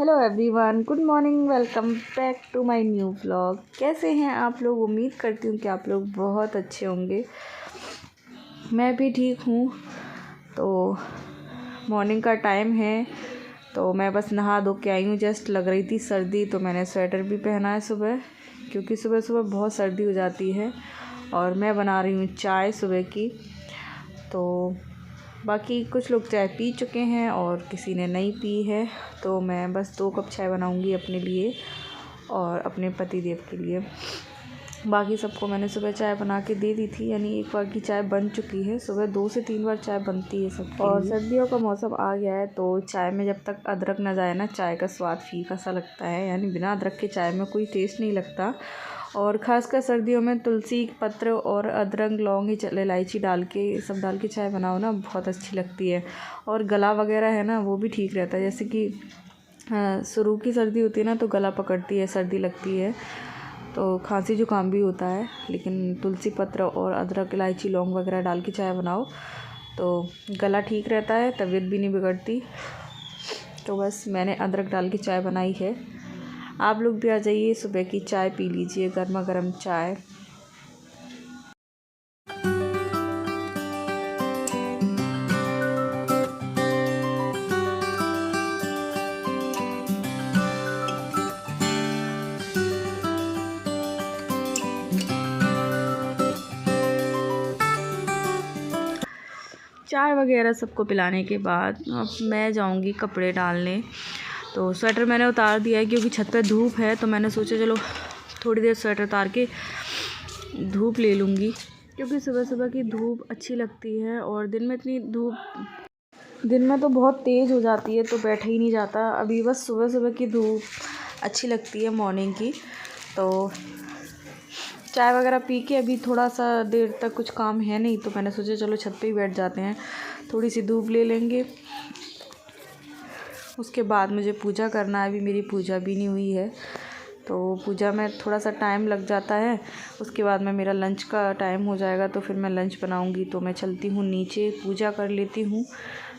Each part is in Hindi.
Hello everyone, good morning, welcome back to my new vlog. कैसे हैं आप लोग? उम्मीद करती हूँ कि आप लोग बहुत अच्छे होंगे। मैं भी ठीक हूँ। तो मॉर्निंग का टाइम है, तो मैं बस नहा धो के आई हूँ। जस्ट लग रही थी सर्दी, तो मैंने स्वेटर भी पहना है सुबह, क्योंकि सुबह सुबह बहुत सर्दी हो जाती है। और मैं बना रही हूँ चाय सुबह की। तो बाकी कुछ लोग चाय पी चुके हैं और किसी ने नहीं पी है, तो मैं बस 2 कप चाय बनाऊंगी अपने लिए और अपने पति देव के लिए। बाकी सबको मैंने सुबह चाय बना के दे दी थी, यानी एक बार की चाय बन चुकी है। सुबह 2 से 3 बार चाय बनती है सबके और सर्दियों का मौसम आ गया है, तो चाय में जब तक अदरक ना जाए ना, चाय का स्वाद फीका सा लगता है। यानी बिना अदरक के चाय में कोई टेस्ट नहीं लगता। और ख़ासकर सर्दियों में तुलसी पत्र और अदरक, लौंग, इलायची डाल के सब डाल के चाय बनाओ ना, बहुत अच्छी लगती है। और गला वगैरह है ना, वो भी ठीक रहता है। जैसे कि शुरू की सर्दी होती है ना, तो गला पकड़ती है, सर्दी लगती है, तो खांसी जुकाम भी होता है। लेकिन तुलसी पत्र और अदरक, इलायची, लौंग वगैरह डाल के चाय बनाओ तो गला ठीक रहता है, तबीयत भी नहीं बिगड़ती। तो बस मैंने अदरक डाल के चाय बनाई है। आप लोग भी आ जाइए, सुबह की चाय पी लीजिए, गर्मा गर्म चाय। चाय वगैरह सबको पिलाने के बाद अब मैं जाऊंगी कपड़े डालने। तो स्वेटर मैंने उतार दिया है, क्योंकि छत पे धूप है, तो मैंने सोचा चलो थोड़ी देर स्वेटर उतार के धूप ले लूँगी, क्योंकि सुबह सुबह की धूप अच्छी लगती है। और दिन में इतनी धूप, दिन में तो बहुत तेज़ हो जाती है, तो बैठा ही नहीं जाता। अभी बस सुबह सुबह की धूप अच्छी लगती है, मॉर्निंग की। तो चाय वगैरह पी के अभी थोड़ा सा देर तक कुछ काम है नहीं, तो मैंने सोचा चलो छत पे ही बैठ जाते हैं, थोड़ी सी धूप ले लेंगे। उसके बाद मुझे पूजा करना है, अभी मेरी पूजा भी नहीं हुई है, तो पूजा में थोड़ा सा टाइम लग जाता है। उसके बाद में मेरा लंच का टाइम हो जाएगा, तो फिर मैं लंच बनाऊंगी। तो मैं चलती हूँ नीचे, पूजा कर लेती हूँ।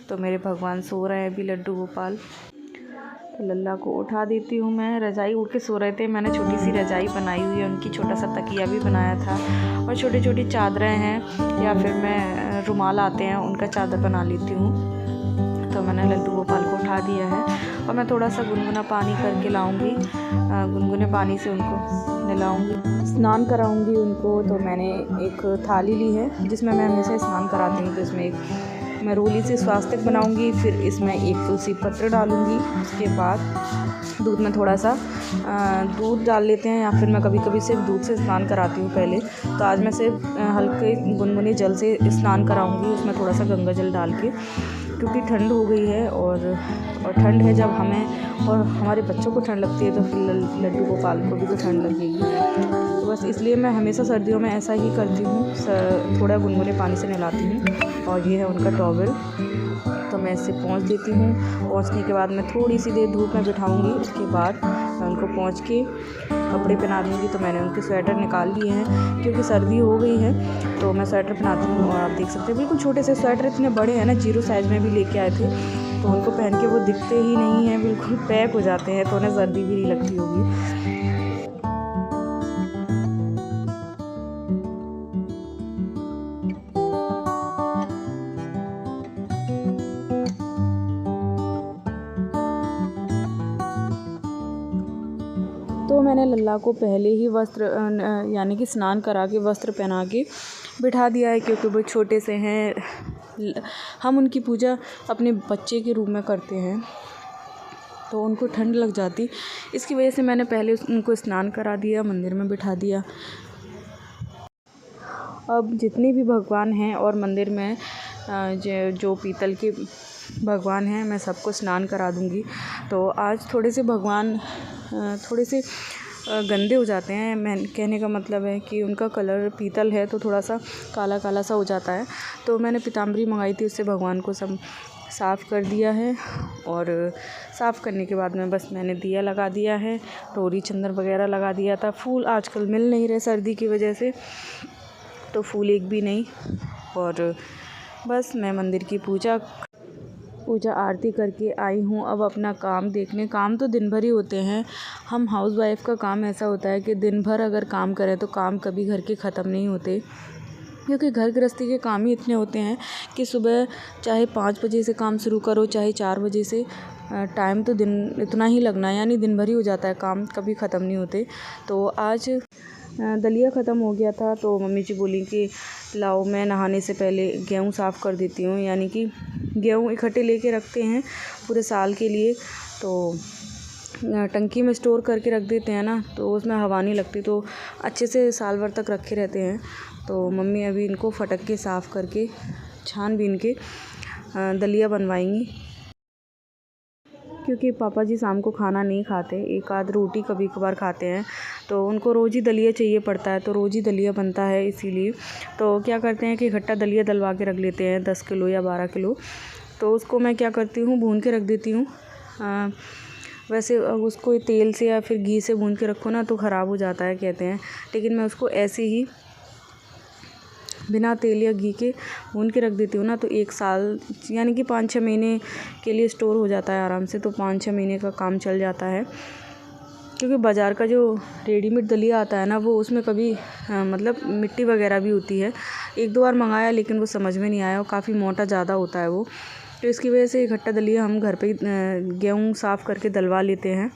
तो मेरे भगवान सो रहे हैं अभी, लड्डू गोपाल। तो लल्ला को उठा देती हूँ मैं। रज़ाई उड़ के सो रहे थे, मैंने छोटी सी रज़ाई बनाई हुई है उनकी, छोटा सा तकिया भी बनाया था, और छोटी छोटी चादरें हैं, या फिर मैं रुमाल आते हैं उनका चादर बना लेती हूँ। तो मैंने लड्डू गोपाल को उठा दिया है, और मैं थोड़ा सा गुनगुना पानी करके लाऊंगी, गुनगुने पानी से उनको नहलाऊंगी, स्नान कराऊंगी उनको। तो मैंने एक थाली ली है, जिसमें मैं हमेशा स्नान कराती हूँ। तो इसमें एक मैं रोली से स्वास्तिक बनाऊंगी, फिर इसमें एक तुलसी पत्र डालूंगी। उसके बाद दूध में थोड़ा सा दूध डाल लेते हैं, या फिर मैं कभी कभी सिर्फ दूध से स्नान कराती हूँ पहले। तो आज मैं सिर्फ हल्के गुनगुने जल से स्नान कराऊंगी, उसमें थोड़ा सा गंगा जल डाल के, क्योंकि ठंड हो गई है। और ठंड है, जब हमें और हमारे बच्चों को ठंड लगती है, तो फिर लड्डू गोपाल को भी तो ठंड लगेगी। तो बस इसलिए मैं हमेशा सर्दियों में ऐसा ही करती हूँ, थोड़ा गुनगुने पानी से नहलाती हूँ। और ये है उनका टॉवल, तो मैं इससे पोंछ देती हूँ। पोंछने के बाद मैं थोड़ी सी देर धूप में बिठाऊंगी, उसके बाद मैं उनको पोंछ के कपड़े पहना दूँगी। तो मैंने उनके स्वेटर निकाल लिए हैं, क्योंकि सर्दी हो गई है, तो मैं स्वेटर पहनाती हूँ। और आप देख सकते हैं बिल्कुल छोटे से स्वेटर, इतने बड़े हैं ना, 0 साइज़ में भी लेके आए थे, तो उनको पहन के वो दिखते ही नहीं हैं, बिल्कुल पैक हो जाते हैं, तो उन्हें सर्दी भी नहीं लगती होगी। तो मैंने लल्ला को पहले ही वस्त्र यानी कि स्नान करा के वस्त्र पहना के बिठा दिया है, क्योंकि वो छोटे से हैं। हम उनकी पूजा अपने बच्चे के रूप में करते हैं, तो उनको ठंड लग जाती, इसकी वजह से मैंने पहले उनको स्नान करा दिया, मंदिर में बिठा दिया। अब जितने भी भगवान हैं और मंदिर में जो पीतल के भगवान हैं, मैं सबको स्नान करा दूँगी। तो आज थोड़े से भगवान थोड़े से गंदे हो जाते हैं। मैं कहने का मतलब है कि उनका कलर पीतल है, तो थोड़ा सा काला काला सा हो जाता है। तो मैंने पीताम्बरी मंगाई थी, उससे भगवान को सब साफ़ कर दिया है। और साफ़ करने के बाद में बस मैंने दिया लगा दिया है, टोरी चंदन वगैरह लगा दिया था। फूल आजकल मिल नहीं रहे सर्दी की वजह से, तो फूल एक भी नहीं। और बस मैं मंदिर की पूजा पूजा आरती करके आई हूँ अब अपना काम देखने। काम तो दिन भर ही होते हैं। हम हाउसवाइफ़ का काम ऐसा होता है कि दिन भर अगर काम करें तो काम कभी घर के ख़त्म नहीं होते, क्योंकि घर गृहस्थी के काम ही इतने होते हैं कि सुबह चाहे 5 बजे से काम शुरू करो चाहे 4 बजे से, टाइम तो दिन इतना ही लगना है, यानी दिन भर ही हो जाता है, काम कभी ख़त्म नहीं होते। तो आज दलिया ख़त्म हो गया था तो मम्मी जी बोली कि लाओ मैं नहाने से पहले गेहूँ साफ़ कर देती हूँ, यानी कि गेहूँ इकट्ठे लेके रखते हैं पूरे साल के लिए, तो टंकी में स्टोर करके रख देते हैं ना, तो उसमें हवा नहीं लगती, तो अच्छे से साल भर तक रखे रहते हैं। तो मम्मी अभी इनको फटक के साफ़ करके छान बीन के दलिया बनवाएंगी, क्योंकि पापा जी शाम को खाना नहीं खाते, एक आध रोटी कभी कभार खाते हैं, तो उनको रोज़ ही दलिया चाहिए पड़ता है, तो रोज़ ही दलिया बनता है इसीलिए। तो क्या करते हैं कि इकट्ठा दलिया दलवा के रख लेते हैं 10 किलो या 12 किलो, तो उसको मैं क्या करती हूँ भून के रख देती हूँ। वैसे उसको तेल से या फिर घी से भून के रखो ना तो ख़राब हो जाता है कहते हैं, लेकिन मैं उसको ऐसे ही बिना तेल या घी के भून के रख देती हूँ ना, तो 1 साल यानी कि 5-6 महीने के लिए स्टोर हो जाता है आराम से, तो 5-6 महीने का काम चल जाता है। क्योंकि बाज़ार का जो रेडीमेड दलिया आता है ना वो उसमें कभी मतलब मिट्टी वगैरह भी होती है। 1-2 बार मंगाया लेकिन वो समझ में नहीं आया और काफ़ी मोटा ज़्यादा होता है वो, तो इसकी वजह से इकट्ठा दलिया हम घर पे ही गेहूँ साफ़ करके दलवा लेते हैं।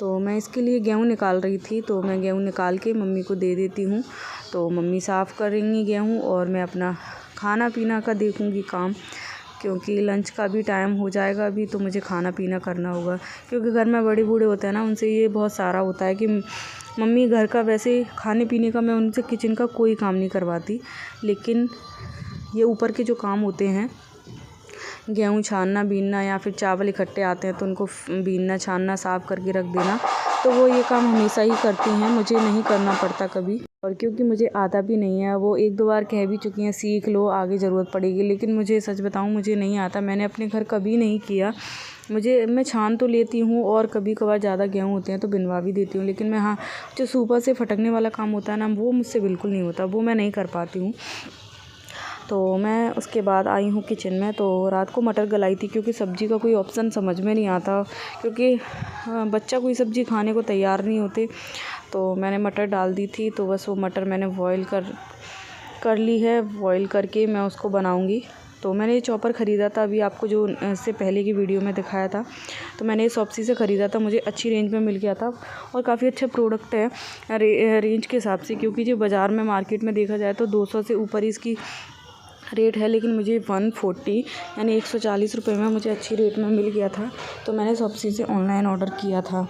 तो मैं इसके लिए गेहूँ निकाल रही थी, तो मैं गेहूँ निकाल के मम्मी को दे देती हूँ, तो मम्मी साफ़ करेंगी गेहूँ और मैं अपना खाना पीना का देखूँगी काम, क्योंकि लंच का भी टाइम हो जाएगा अभी, तो मुझे खाना पीना करना होगा। क्योंकि घर में बड़े बूढ़े होते हैं ना, उनसे ये बहुत सारा होता है कि मम्मी घर का वैसे खाने पीने का मैं उनसे किचन का कोई काम नहीं करवाती, लेकिन ये ऊपर के जो काम होते हैं गेहूँ छानना बीनना या फिर चावल इकट्ठे आते हैं तो उनको बीनना छानना साफ़ करके रख देना, तो वो ये काम हमेशा ही करती हैं, मुझे नहीं करना पड़ता कभी। और क्योंकि मुझे आता भी नहीं है, वो 1-2 बार कह भी चुकी हैं सीख लो आगे ज़रूरत पड़ेगी, लेकिन मुझे सच बताऊँ मुझे नहीं आता, मैंने अपने घर कभी नहीं किया। मैं छान तो लेती हूँ और कभी कभार ज़्यादा गेहूँ होते हैं तो बिनवा भी देती हूँ, लेकिन मैं हाँ जो सुबह से फटकने वाला काम होता है ना वो मुझसे बिल्कुल नहीं होता, वो मैं नहीं कर पाती हूँ। तो मैं उसके बाद आई हूँ किचन में, तो रात को मटर गलाई थी क्योंकि सब्ज़ी का कोई ऑप्शन समझ में नहीं आता, क्योंकि बच्चा कोई सब्ज़ी खाने को तैयार नहीं होते, तो मैंने मटर डाल दी थी। तो बस वो मटर मैंने बॉईल कर ली है, बॉईल करके मैं उसको बनाऊँगी। तो मैंने ये चॉपर ख़रीदा था अभी आपको जो इससे पहले की वीडियो में दिखाया था, तो मैंने ये शॉप्सी से ख़रीदा था, मुझे अच्छी रेंज में मिल गया था और काफ़ी अच्छा प्रोडक्ट है रेंज के हिसाब से, क्योंकि जो बाज़ार में मार्केट में देखा जाए तो 200 से ऊपर ही इसकी रेट है, लेकिन मुझे 140 यानी 140 रुपये में मुझे अच्छी रेट में मिल गया था, तो मैंने शॉप्सी से ऑनलाइन ऑर्डर किया था।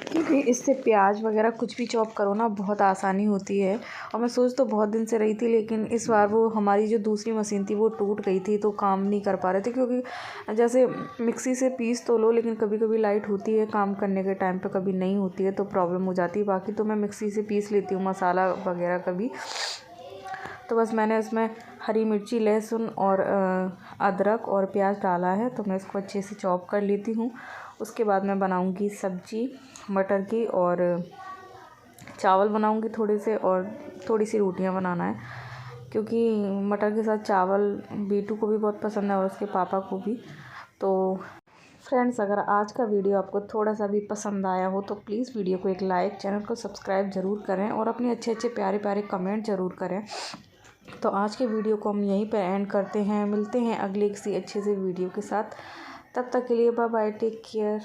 क्योंकि इससे प्याज वगैरह कुछ भी चॉप करो ना बहुत आसानी होती है, और मैं सोच तो बहुत दिन से रही थी, लेकिन इस बार वो हमारी जो दूसरी मशीन थी वो टूट गई थी तो काम नहीं कर पा रहे थे, क्योंकि जैसे मिक्सी से पीस तो लो लेकिन कभी कभी लाइट होती है काम करने के टाइम पे, कभी नहीं होती है तो प्रॉब्लम हो जाती है। बाकी तो मैं मिक्सी से पीस लेती हूँ मसाला वगैरह कभी। तो बस मैंने उसमें हरी मिर्ची लहसुन और अदरक और प्याज डाला है, तो मैं इसको अच्छे से चॉप कर लेती हूँ। उसके बाद मैं बनाऊँगी सब्ज़ी मटर की, और चावल बनाऊँगी थोड़े से, और थोड़ी सी रोटियां बनाना है, क्योंकि मटर के साथ चावल बेटू को भी बहुत पसंद है और उसके पापा को भी। तो फ्रेंड्स, अगर आज का वीडियो आपको थोड़ा सा भी पसंद आया हो तो प्लीज़ वीडियो को एक लाइक, चैनल को सब्सक्राइब ज़रूर करें और अपने अच्छे अच्छे प्यारे प्यारे कमेंट ज़रूर करें। तो आज के वीडियो को हम यहीं पर एंड करते हैं, मिलते हैं अगले किसी अच्छे से वीडियो के साथ। तब तक के लिए बाय बाय, टेक केयर।